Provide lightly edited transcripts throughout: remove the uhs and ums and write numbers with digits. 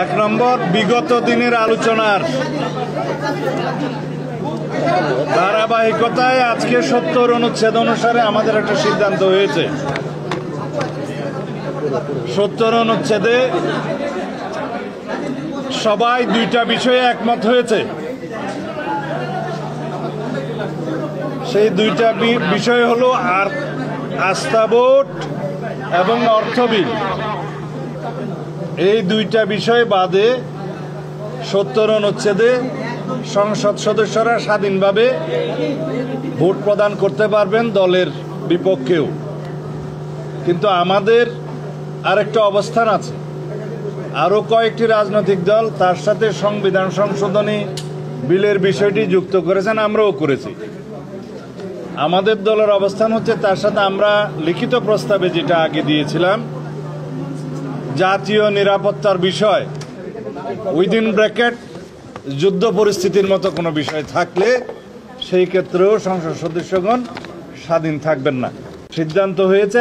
এক নম্বর, বিগত দিনের আলোচনার ধারাবাহিকতায় আজকে ৭০ অনুচ্ছেদ অনুসারে আমাদের একটা সিদ্ধান্ত হয়েছে। ৭০ অনুচ্ছেদে সবাই দুইটা বিষয়ে একমত হয়েছে। সেই দুইটা বিষয় হলো আস্থা ভোট এবং অর্থ বিল। এই দুইটা বিষয় বাদে ৭০ অনুচ্ছেদে সংসদ সদস্যরা স্বাধীনভাবে ভোট প্রদান করতে পারবেন দলের বিপক্ষেও। কিন্তু আমাদের আরেকটা অবস্থান আছে, আরও কয়েকটি রাজনৈতিক দল তার সাথে সংবিধান সংশোধনী বিলের বিষয়টি যুক্ত করেছেন, আমরাও করেছি। আমাদের দলের অবস্থান হচ্ছে তার সাথে আমরা লিখিত প্রস্তাবে যেটা আগে দিয়েছিলাম, জাতীয় নিরাপত্তার বিষয় উইদিন ব্র্যাকেট যুদ্ধ পরিস্থিতির মতো কোনো বিষয় থাকলে সেই ক্ষেত্রেও সংসদ সদস্যগণ স্বাধীন থাকবেন না। সিদ্ধান্ত হয়েছে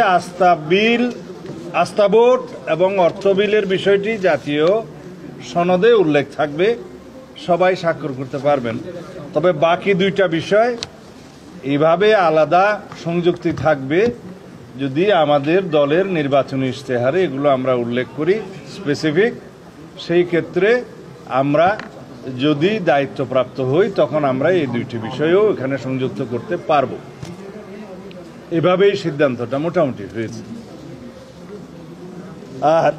আস্থা ভোট এবং অর্থ বিলের বিষয়টি জাতীয় সনদে উল্লেখ থাকবে, সবাই স্বাক্ষর করতে পারবেন। তবে বাকি দুইটা বিষয় এইভাবে আলাদা সংযুক্তি থাকবে যদি আমাদের দলের নির্বাচনী ইশতেহারে এগুলো আমরা উল্লেখ করি স্পেসিফিক। সেই ক্ষেত্রে আমরা যদি দায়িত্বপ্রাপ্ত হই তখন আমরা এই দুইটি বিষয়ও এখানে সংযুক্ত করতে পারব। এভাবেই সিদ্ধান্তটা মোটামুটি হয়েছে। আর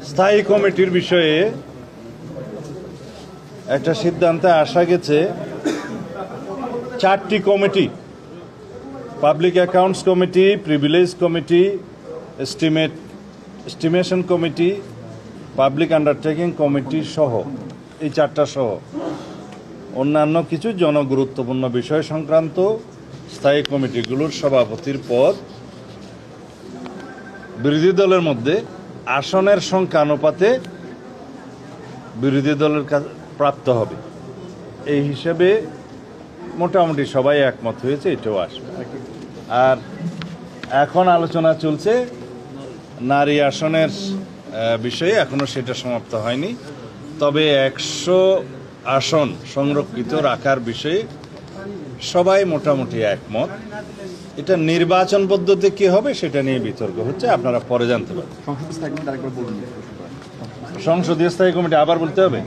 স্থায়ী কমিটির বিষয়ে একটা সিদ্ধান্তে আসা গেছে, 4টি committee, public accounts committee, privilege committee, estimation committee, public undertaking committee সহ, এই 4টা সহ অন্যান্য কিছু জনগুরুত্বপূর্ণ বিষয় সংক্রান্ত স্থায়ী কমিটিগুলোর সভাপতির পদ বিরোধী দলের মধ্যে আসনের সংখ্যা অনুপাতে বিরোধী দলের প্রাপ্ত হবে। এই হিসেবে মোটামুটি সবাই একমত হয়েছে, এটাও আসবে। আর এখন আলোচনা চলছে নারী আসনের বিষয়ে, এখনো সেটা সমাপ্ত হয়নি। তবে 100 আসন সংরক্ষিত রাখার বিষয়ে সবাই মোটামুটি একমত। এটা নির্বাচন পদ্ধতি কি হবে সেটা নিয়ে বিতর্ক হচ্ছে, আপনারা পরে জানতে পারবেন। সংসদীয় স্থায়ী কমিটি আবার বলতে হবে।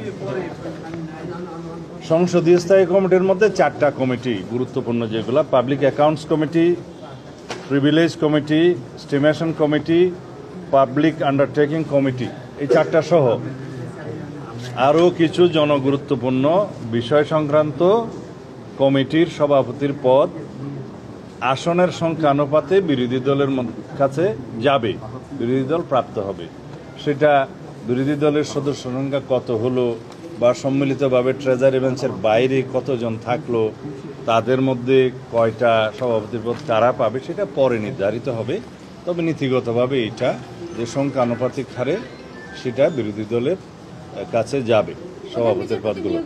সংসদীয় স্থায়ী কমিটির মধ্যে 4টা কমিটি গুরুত্বপূর্ণ, যেগুলো public accounts committee, privilege committee, estimation committee, public undertaking committee, এই 4টা সহ আরও কিছু জনগুরুত্বপূর্ণ বিষয় সংক্রান্ত কমিটির সভাপতির পদ আসনের সংখ্যা অনুপাতে বিরোধী দলের কাছে যাবে, বিরোধী দল প্রাপ্ত হবে। সেটা বিরোধী দলের সদস্য সংখ্যা কত হলো বা সম্মিলিতভাবে ট্রেজারি বেঞ্চের বাইরে কতজন থাকলো, তাদের মধ্যে কয়টা সভাপতির পদ কারা পাবে সেটা পরে নির্ধারিত হবে। তবে নীতিগতভাবে এটা যে সংখ্যানুপাতিক হারে সেটা বিরোধী দলের কাছে যাবে সভাপতির পদগুলো।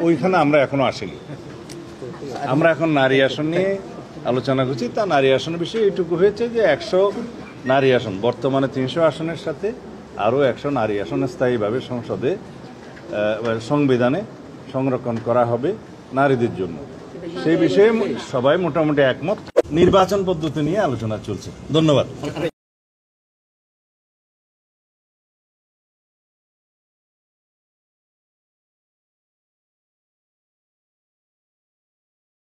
ওইখানে আমরা এখনো আসিনি। আমরা এখন নারী আসন নিয়ে আলোচনা করছি। তা নারী আসনের বিষয়ে এইটুকু হয়েছে যে 100 নারী আসন, বর্তমানে 300 আসনের সাথে আরও 100 নারী আসন স্থায়ীভাবে সংসদে সংবিধানে সংরক্ষণ করা হবে নারীদের জন্য। সেই বিষয়ে সবাই মোটামুটি একমত। নির্বাচন পদ্ধতি নিয়ে আলোচনা চলছে। ধন্যবাদ।